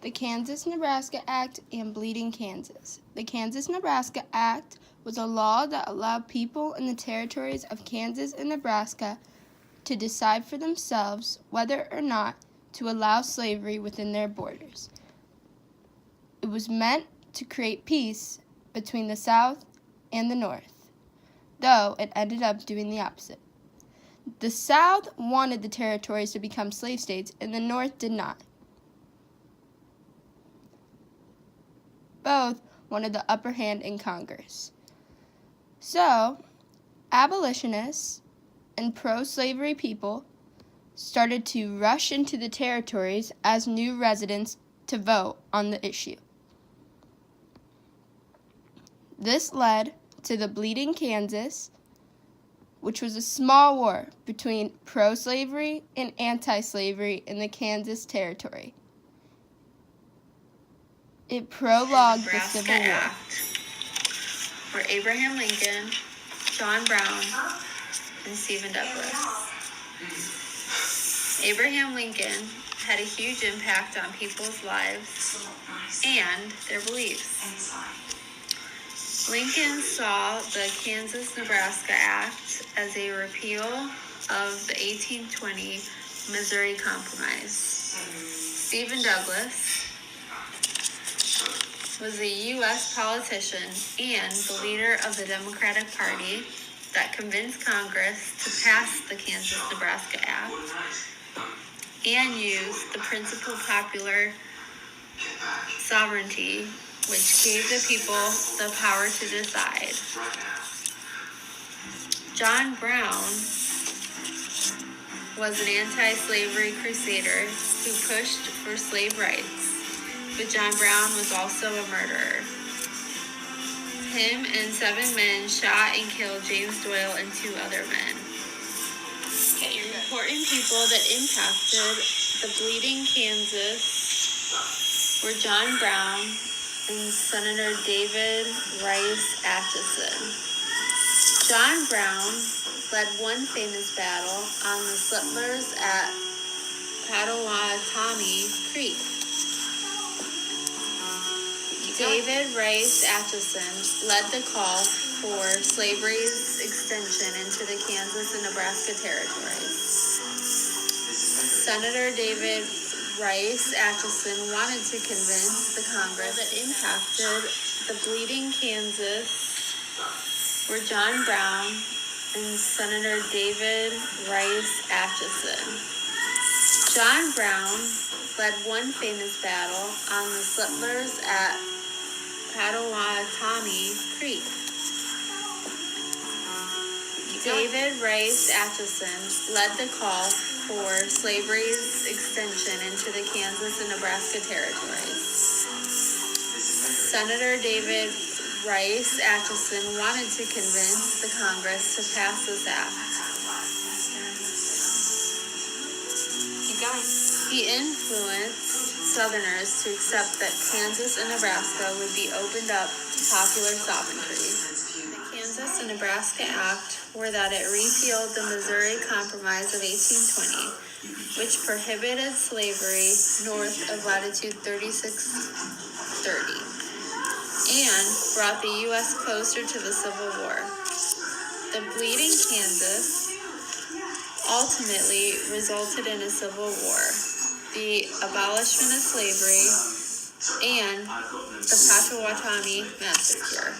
the Kansas-Nebraska Act, and Bleeding Kansas. The Kansas-Nebraska Act was a law that allowed people in the territories of Kansas and Nebraska to decide for themselves whether or not to allow slavery within their borders. It was meant to create peace between the South and the North, though it ended up doing the opposite. The South wanted the territories to become slave states, and the North did not. Both wanted the upper hand in Congress. So, abolitionists and pro-slavery people started to rush into the territories as new residents to vote on the issue. This led to the Bleeding Kansas, which was a small war between pro-slavery and anti-slavery in the Kansas Territory. It prologued the Civil War. Act, where Abraham Lincoln, John Brown, and Stephen Douglas. Abraham Lincoln had a huge impact on people's lives and their beliefs. Lincoln saw the Kansas-Nebraska Act as a repeal of the 1820 Missouri Compromise. Stephen Douglas was a U.S. politician and the leader of the Democratic Party that convinced Congress to pass the Kansas-Nebraska Act and used the principle of popular sovereignty, which gave the people the power to decide. John Brown was an anti-slavery crusader who pushed for slave rights. But John Brown was also a murderer. Him and 7 men shot and killed James Doyle and 2 other men. Important people that impacted the Bleeding Kansas were John Brown and Senator David Rice Atchison. John Brown led one famous battle on the settlers at Potawatomi Creek. David Rice Atchison led the call for slavery's extension into the Kansas and Nebraska territories. Senator David Rice Atchison wanted to convince the Congress that impacted the Bleeding Kansas were John Brown and Senator David Rice Atchison. John Brown led one famous battle on the settlers at Potawatomi Creek. David Rice Atchison led the call for slavery's extension into the Kansas and Nebraska territories. Senator David Rice Atchison wanted to convince the Congress to pass this act. He influenced Southerners to accept that Kansas and Nebraska would be opened up to popular sovereignty. The Kansas and Nebraska Act were that it repealed the Missouri Compromise of 1820, which prohibited slavery north of latitude 3630, and brought the U.S. closer to the Civil War. The Bleeding Kansas ultimately resulted in a civil war, the abolishment of slavery, and the Potawatomi Massacre.